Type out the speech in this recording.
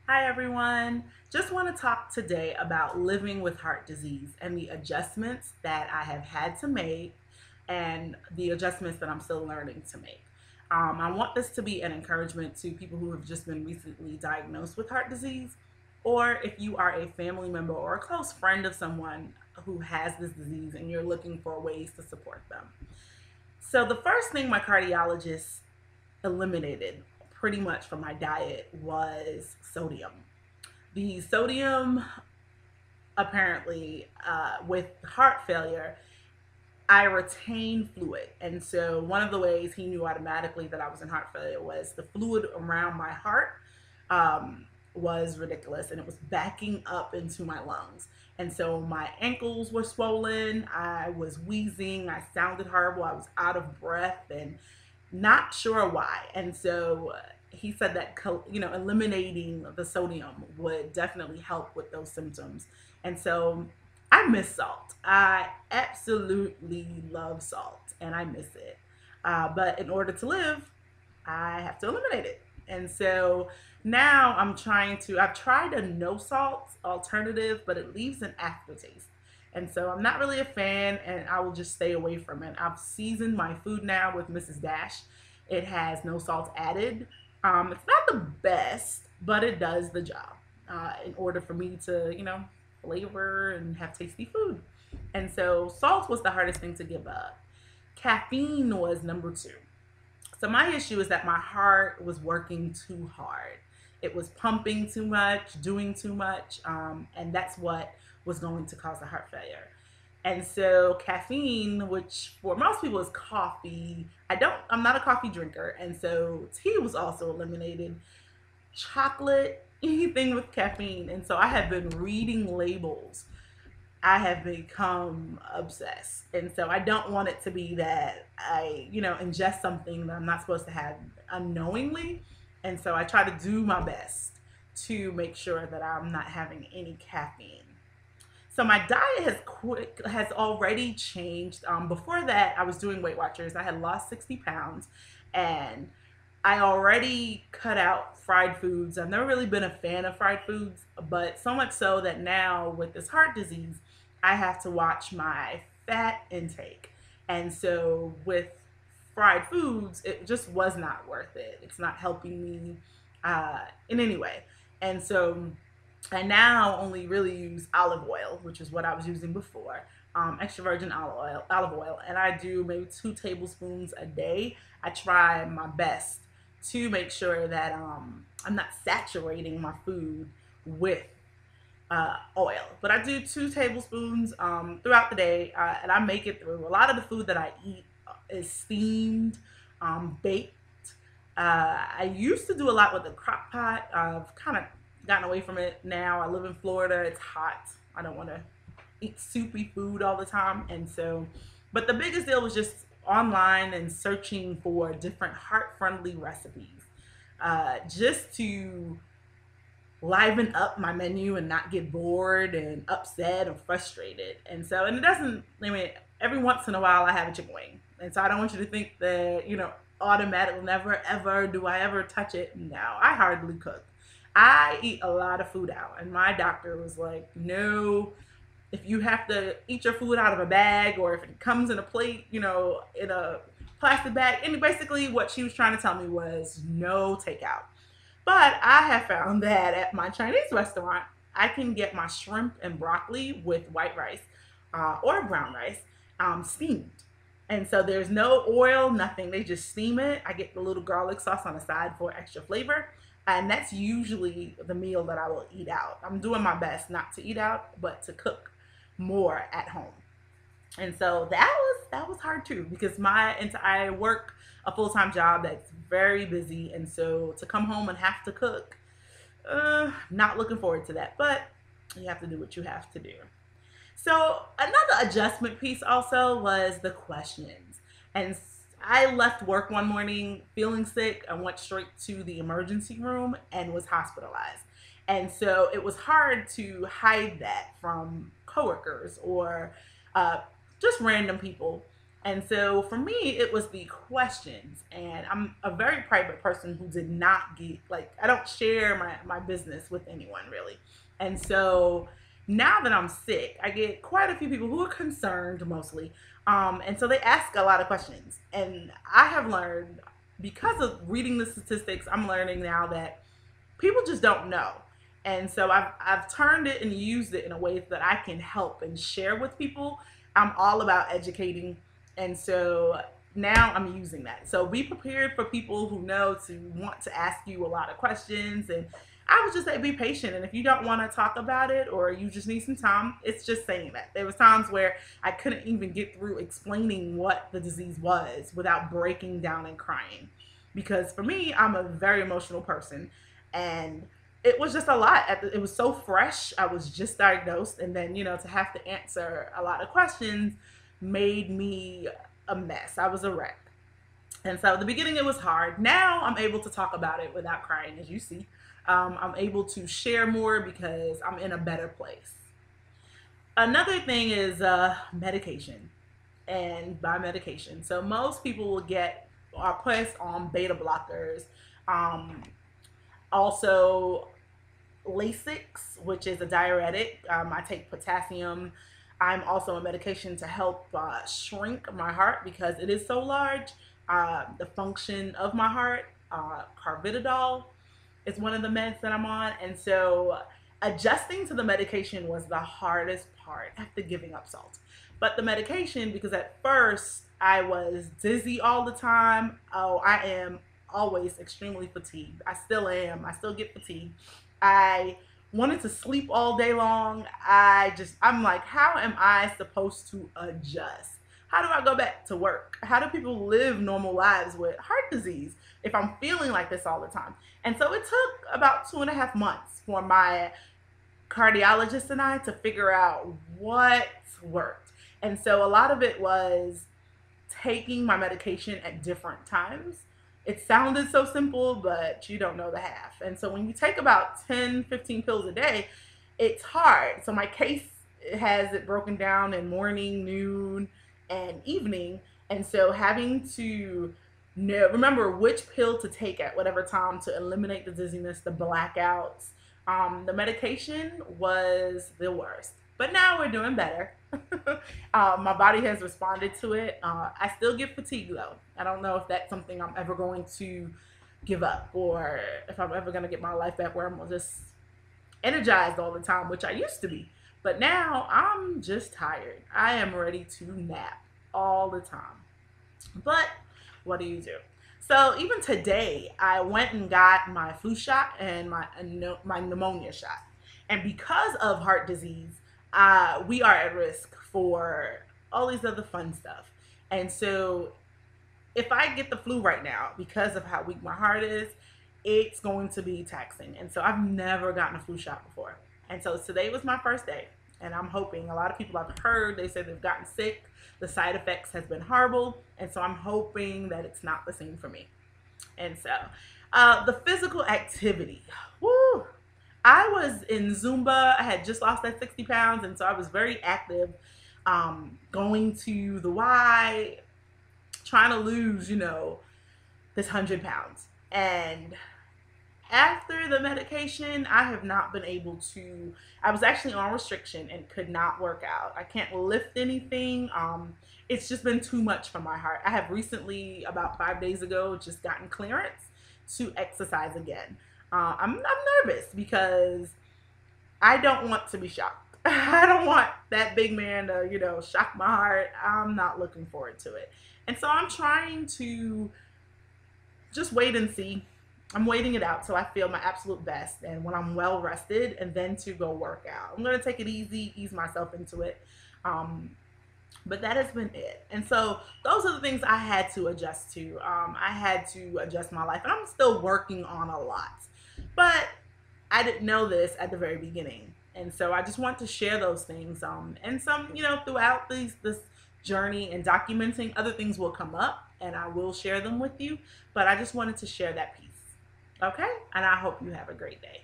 Hi everyone. Just want to talk today about living with heart disease and the adjustments that I have had to make and the adjustments that I'm still learning to make. I want this to be an encouragement to people who have just been recently diagnosed with heart disease, or if you are a family member or a close friend of someone who has this disease and you're looking for ways to support them. So, the first thing my cardiologist eliminated pretty much from my diet was sodium. The sodium, apparently, with heart failure, I retain fluid. And so, one of the ways he knew automatically that I was in heart failure was the fluid around my heart was ridiculous and it was backing up into my lungs. And so, my ankles were swollen, I was wheezing, I sounded horrible, I was out of breath, and not sure why. And so he said that eliminating the sodium would definitely help with those symptoms. And so I miss salt. I absolutely love salt, and I miss it. But in order to live, I have to eliminate it. And so now I've tried a no salt alternative, but it leaves an aftertaste. And so I'm not really a fan and I will just stay away from it. I've seasoned my food now with Mrs. Dash. It has no salt added. It's not the best, but it does the job in order for me to, flavor and have tasty food. And so salt was the hardest thing to give up. Caffeine was number two. So my issue is that my heart was working too hard. It was pumping too much, doing too much, and that's what was going to cause the heart failure. And so caffeine, which for most people is coffee, I'm not a coffee drinker, and so tea was also eliminated. Chocolate, anything with caffeine, and so I have been reading labels. I have become obsessed. And so I don't want it to be that I, ingest something that I'm not supposed to have unknowingly. And so I try to do my best to make sure that I'm not having any caffeine. So my diet has already changed. Before that, I was doing Weight Watchers. I had lost 60 pounds, and I already cut out fried foods. I've never really been a fan of fried foods, but so much so that now with this heart disease, I have to watch my fat intake. And so with fried foods, it just was not worth it. It's not helping me in any way. And so I now only really use olive oil, which is what I was using before, extra virgin olive oil, and I do maybe 2 tablespoons a day. I try my best to make sure that I'm not saturating my food with oil. But I do 2 tablespoons throughout the day, and I make it through. A lot of the food that I eat is steamed, baked. I used to do a lot with the crock pot. I've kind of gotten away from it now. I live in Florida. It's hot. I don't want to eat soupy food all the time. And so, but the biggest deal was just online and searching for different heart-friendly recipes, just to liven up my menu and not get bored and upset or frustrated. And so, and it doesn't, I mean, every once in a while I have a chicken wing. And so I don't want you to think that, automatically never ever do I ever touch it. No, I hardly cook. I eat a lot of food out. And my doctor was like, no, if you have to eat your food out of a bag or if it comes in a plate, in a plastic bag. And basically what she was trying to tell me was no takeout. But I have found that at my Chinese restaurant, I can get my shrimp and broccoli with white rice or brown rice steamed. And so there's no oil, nothing. They just steam it. I get the little garlic sauce on the side for extra flavor. And that's usually the meal that I will eat out. I'm doing my best not to eat out, but to cook more at home. And so that was hard too because I work a full-time job that's very busy, and so to come home and have to cook, not looking forward to that. But you have to do what you have to do. So another adjustment piece also was the questions. And I left work one morning feeling sick. I went straight to the emergency room and was hospitalized. And so it was hard to hide that from coworkers or uh, just random people. And so for me, it was the questions. And I'm a very private person who did not get, like, I don't share my business with anyone really. And so now that I'm sick, I get quite a few people who are concerned mostly. And so they ask a lot of questions. And I have learned, because of reading the statistics, I'm learning now that people just don't know. And so I've turned it and used it in a way that I can help and share with people. I'm all about educating. And so now I'm using that. So be prepared for people who know to want to ask you a lot of questions. And I would just say be patient. And if you don't want to talk about it or you just need some time, it's just saying that. There was times where I couldn't even get through explaining what the disease was without breaking down and crying. Because for me, I'm a very emotional person. And it was just a lot. It was so fresh. I was just diagnosed. And then, to have to answer a lot of questions made me a mess. I was a wreck. And so at the beginning, it was hard. Now I'm able to talk about it without crying, as you see. I'm able to share more because I'm in a better place. Another thing is medication, and by medication. So most people will are placed on beta blockers. Also Lasix, which is a diuretic. I take potassium. I'm also on medication to help shrink my heart because it is so large. The function of my heart, carvedidol, is one of the meds that I'm on. And so adjusting to the medication was the hardest part after giving up salt. But the medication, because at first I was dizzy all the time. Oh, I am always extremely fatigued. I still am. I still get fatigued. I wanted to sleep all day long. I'm like, how am I supposed to adjust? How do I go back to work? How do people live normal lives with heart disease if I'm feeling like this all the time? And so it took about 2.5 months for my cardiologist and I to figure out what worked. And so a lot of it was taking my medication at different times. It sounded so simple, but you don't know the half. And so when you take about 10, 15 pills a day, it's hard. So my case has it broken down in morning, noon, and evening. And so having to remember which pill to take at whatever time to eliminate the dizziness, the blackouts. The medication was the worst. But now we're doing better. My body has responded to it. I still get fatigue though. I don't know if that's something I'm ever going to give up or if I'm ever going to get my life back where I'm just energized all the time, which I used to be. But now I'm just tired. I am ready to nap all the time. But what do you do? So even today, I went and got my flu shot and my pneumonia shot. And because of heart disease, we are at risk for all these other fun stuff. And so if I get the flu right now, because of how weak my heart is, it's going to be taxing. And so I've never gotten a flu shot before. And so today was my first day. And I'm hoping, a lot of people I've heard, they say they've gotten sick. The side effects has been horrible. And so I'm hoping that it's not the same for me. And so the physical activity, woo, I was in Zumba. I had just lost that 60 pounds. And so I was very active, going to the Y, trying to lose, this 100 pounds. And after the medication, I have not been able to, I was actually on restriction and could not work out. I can't lift anything. It's just been too much for my heart. I have recently, about 5 days ago, just gotten clearance to exercise again. I'm nervous because I don't want to be shocked. I don't want that big man to, shock my heart. I'm not looking forward to it. And so I'm trying to just wait and see. I'm waiting it out so I feel my absolute best and when I'm well rested, and then to go work out. I'm going to take it easy, ease myself into it. But that has been it. And so those are the things I had to adjust to. I had to adjust my life, and I'm still working on a lot. But I didn't know this at the very beginning. And so I just want to share those things. And some, throughout this journey and documenting, other things will come up and I will share them with you. But I just wanted to share that piece. Okay? And I hope you have a great day.